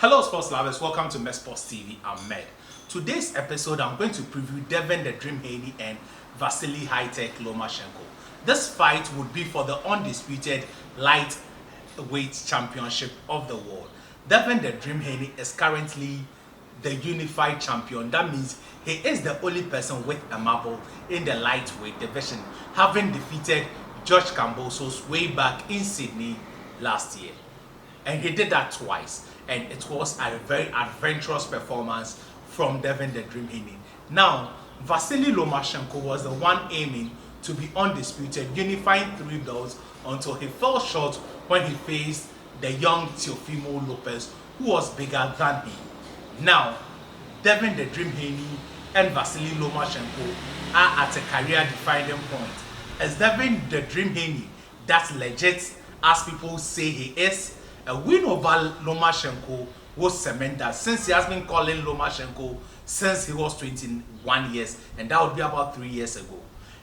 Hello sports lovers, welcome to Sports TV. I'm Med. Today's episode I'm going to preview Devin the Dream Haney and Vasyl High-Tech Lomachenko. This fight would be for the undisputed lightweight championship of the world. Devin the Dream Haney is currently the unified champion. That means he is the only person with a marble in the lightweight division, having defeated George Kambosos way back in Sydney last year. And he did that twice. And it was a very adventurous performance from Devin the Dream Haney. Now, Vasyl Lomachenko was the one aiming to be undisputed, unifying 3 belts until he fell short when he faced the young Teofimo Lopez, who was bigger than him. Now, Devin the Dream Haney and Vasyl Lomachenko are at a career-defining point. As Devin the Dream Haney, that's legit, as people say he is, a win over Lomachenko will cement that, since he has been calling Lomachenko since he was 21 years, and that would be about 3 years ago.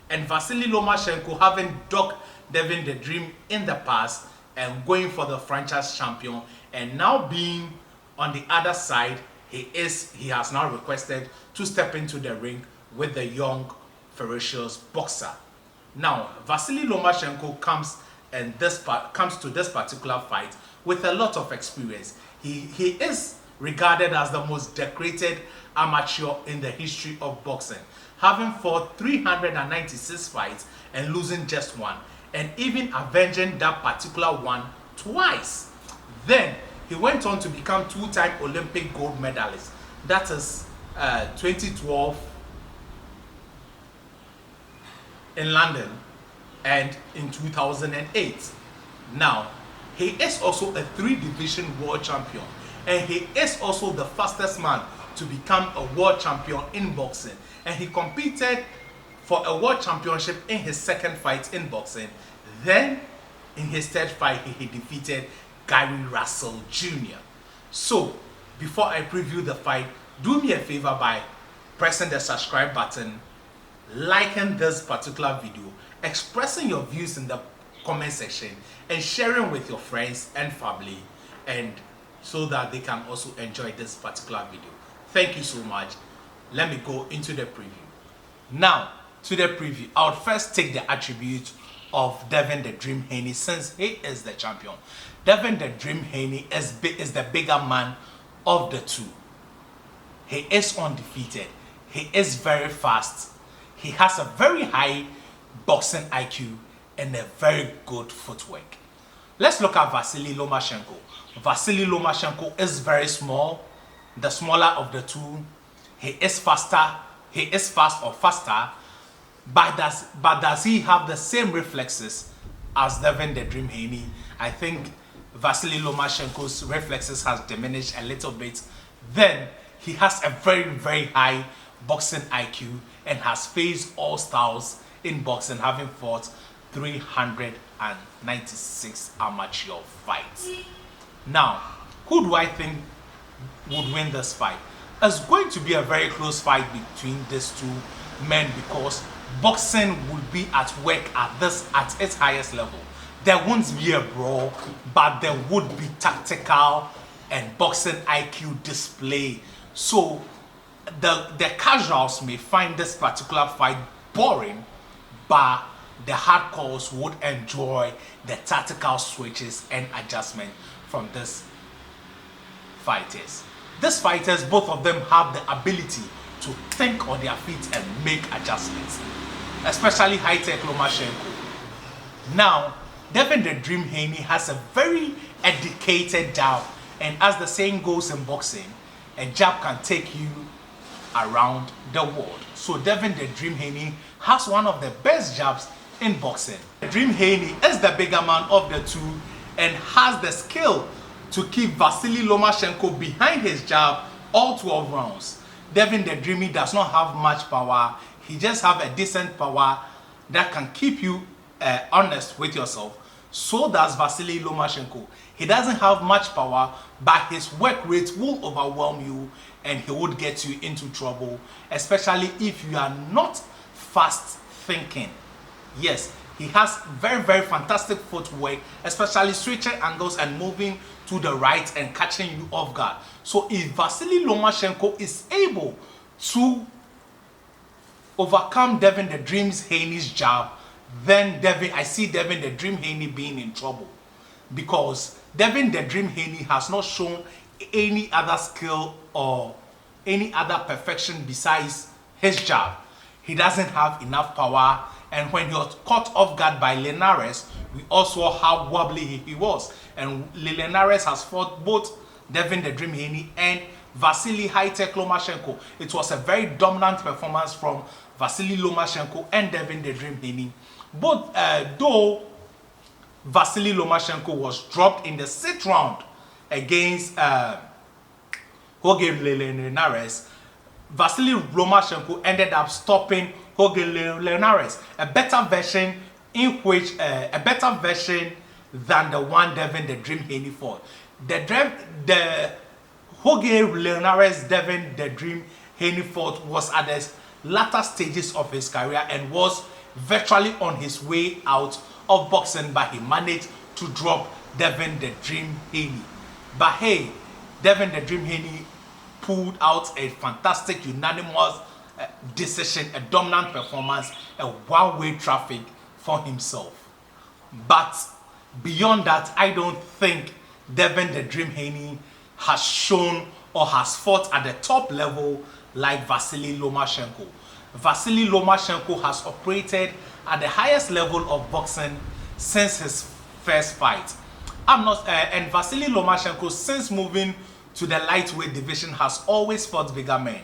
And Vasyl Lomachenko, having dogged Devin the Dream in the past and going for the franchise champion, and now being on the other side, he has now requested to step into the ring with the young, ferocious boxer. Now, Vasyl Lomachenko comes to this particular fight with a lot of experience. He is regarded as the most decorated amateur in the history of boxing, having fought 396 fights and losing just one, and even avenging that particular one twice. Then he went on to become 2-time Olympic gold medalist. That is 2012 in London and in 2008. Now, he is also a 3-division world champion, and he is also the fastest man to become a world champion in boxing. And he competed for a world championship in his second fight in boxing. Then, in his third fight, he defeated Gary Russell Jr. So, before I preview the fight, do me a favor by pressing the subscribe button, liking this particular video, expressing your views in the comment section, and sharing with your friends and family, and so that they can also enjoy this particular video. Thank you so much. Let me go into the preview. Now, to the preview, I would first take the attributes of Devin the Dream Haney, since he is the champion. Devin the Dream Haney is the bigger man of the two. He is undefeated. He is very fast. He has a very high boxing IQ and a very good footwork. Let's look at Vasyl Lomachenko. Vasyl Lomachenko is very small, the smaller of the two. He is faster. He is fast or faster, but does he have the same reflexes as Devin the Dream Haney? I think Vasyl Lomachenko's reflexes has diminished a little bit. Then he has a very, very high boxing IQ and has faced all styles in boxing, having fought 396 amateur fights. Now, who do I think would win this fight? It's going to be a very close fight between these two men, because boxing would be at work at its highest level. There won't be a brawl, but there would be tactical and boxing IQ display. So the casuals may find this particular fight boring, but the hardcores would enjoy the tactical switches and adjustment from these fighters. These fighters, both of them have the ability to think on their feet and make adjustments, especially High-Tech Lomachenko. Now, Devin the Dream Haney has a very educated jab, and as the saying goes in boxing, a jab can take you around the world. So Devin the Dream Haney has one of the best jabs in boxing. Dream Haney is the bigger man of the two and has the skill to keep Vasyl Lomachenko behind his jab all 12 rounds. Devin the Dreamy does not have much power. He just have a decent power that can keep you honest with yourself. So does Vasyl Lomachenko. He doesn't have much power, but his work rate will overwhelm you and he would get you into trouble, especially if you are not fast thinking. Yes, He has very, very fantastic footwork, especially switching angles and moving to the right and catching you off guard. So if Vasyl Lomachenko is able to overcome Devin the Dream's Haney's jab, then I see Devin the Dream Haney being in trouble, because Devin the Dream Haney has not shown any other skill or any other perfection besides his jab. He doesn't have enough power, and when he was caught off guard by Linares, we also saw how wobbly he was. And Linares has fought both Devin the Dream Haney and Vasyl High-Tech Lomachenko. It was a very dominant performance from Vasyl Lomachenko and Devin the Dream Haney. Both, though Vasyl Lomachenko was dropped in the 6th round against Jorge Linares, Vasyl Lomachenko ended up stopping Jorge Linares, a better version than the one Devin the Dream Haney fought. The Jorge Linares Devin the Dream Haney fought was at the latter stages of his career and was virtually on his way out of boxing, but he managed to drop Devin the Dream Haney. But hey, Devin the Dream Haney pulled out a fantastic unanimous decision, a dominant performance, a one-way traffic for himself. But beyond that, I don't think Devin the Dream Haney has shown or has fought at the top level like Vasyl Lomachenko. Vasyl Lomachenko has operated at the highest level of boxing since his first fight. And Vasyl Lomachenko, since moving to the lightweight division, has always fought bigger men.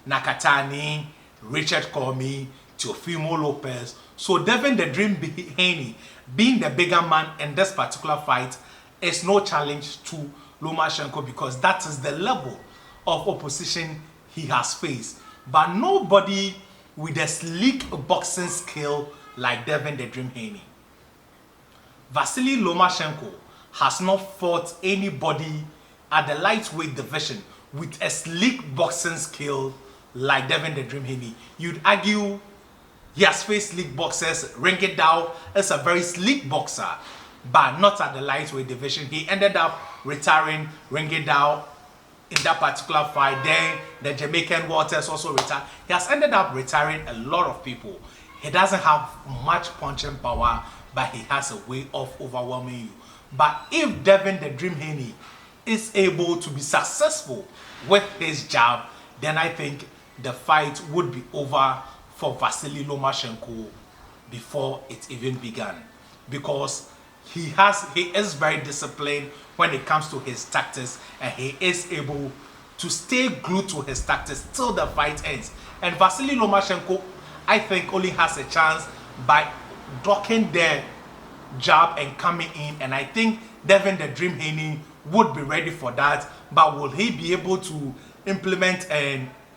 Nakatani, Richard Comey, Teofimo Lopez. So Devin the Dream Haney, being the bigger man in this particular fight, is no challenge to Lomachenko, because that is the level of opposition he has faced. But nobody with a sleek boxing skill like Devin the Dream Haney. Vasyl Lomachenko has not fought anybody at the lightweight division with a sleek boxing skill like Devin the Dream Haney. You'd argue he has faced sleek boxers. Ringedao is a very sleek boxer, but not at the lightweight division. He ended up retiring Ringedao in that particular fight. Then the Jamaican Waters also retired. He has ended up retiring a lot of people. He doesn't have much punching power, but he has a way of overwhelming you. But if Devin the Dream Haney is able to be successful with his jab, then I think the fight would be over for Vasyl Lomachenko before it even began, because he is very disciplined when it comes to his tactics, and he is able to stay glued to his tactics till the fight ends. And Vasyl Lomachenko, I think, only has a chance by ducking the jab and coming in, and I think Devin the Dream Haney would be ready for that. But will he be able to implement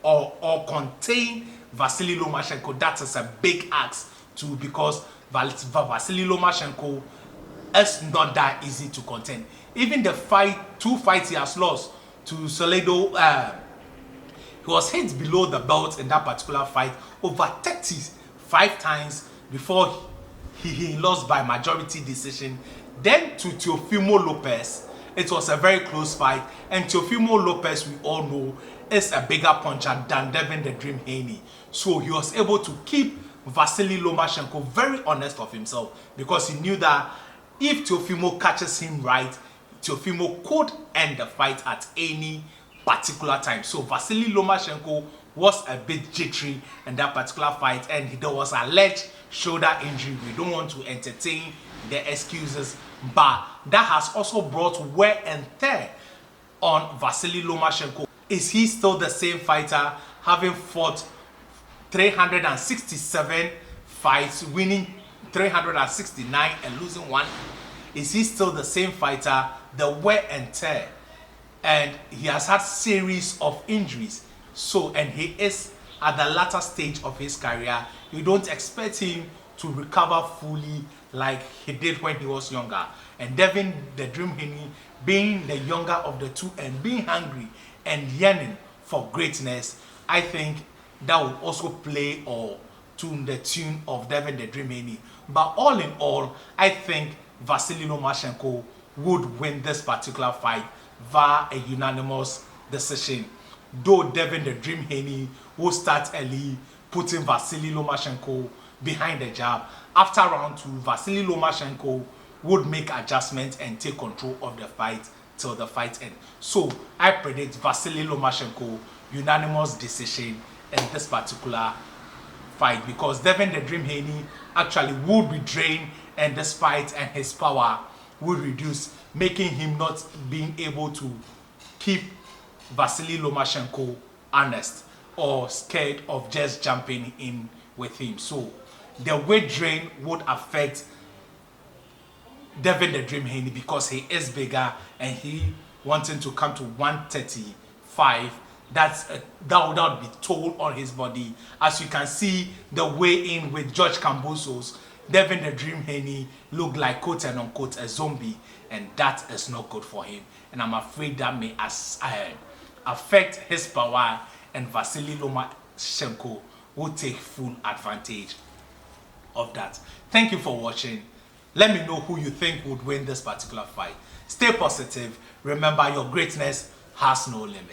or contain Vasyl Lomachenko? That is a big ask too, because Vasyl Lomachenko is not that easy to contain. Even the two fights he has lost to Soledo, he was hit below the belt in that particular fight over 35 times before he lost by majority decision. Then to Teofimo Lopez, it was a very close fight, and Teofimo Lopez, we all know, is a bigger puncher than Devin the Dream Haney. So he was able to keep Vasyl Lomachenko very honest of himself, because he knew that if Teofimo catches him right, Teofimo could end the fight at any particular time. So Vasyl Lomachenko was a bit jittery in that particular fight, and there was an alleged shoulder injury. We don't want to entertain the excuses, but that has also brought wear and tear on Vasyl Lomachenko. Is he still the same fighter, having fought 367 fights, winning 369 and losing 1? Is he still the same fighter? The wear and tear, and he has had series of injuries. So, and he is at the latter stage of his career. You don't expect him to recover fully like he did when he was younger. And Devin the Dream Haney, being the younger of the two and being hungry and yearning for greatness, I think that would also play or tune the tune of Devin the Dream Haney. But all in all, I think Vasyl Lomachenko would win this particular fight via a unanimous decision. Though Devin the Dream Haney will start early, putting Vasyl Lomachenko behind the jab. After round 2, Vasyl Lomachenko would make adjustments and take control of the fight till the fight ends. So I predict Vasyl Lomachenko unanimous decision in this particular fight, because Devin the Dream Haney actually would be drained in this fight and his power would reduce, making him not being able to keep Vasyl Lomachenko honest or scared of just jumping in with him. So the weight drain would affect Devin the Dream Haney because he is bigger and he wanting to come to 135. That would be toll on his body. As you can see, the weigh in with George Kambosos, Devin the Dream Haney looked like quote and unquote a zombie, and that is not good for him. And I'm afraid that may affect his power, and Vasyl Lomachenko will take full advantage of that. Thank you for watching. Let me know who you think would win this particular fight. Stay positive. Remember, your greatness has no limits.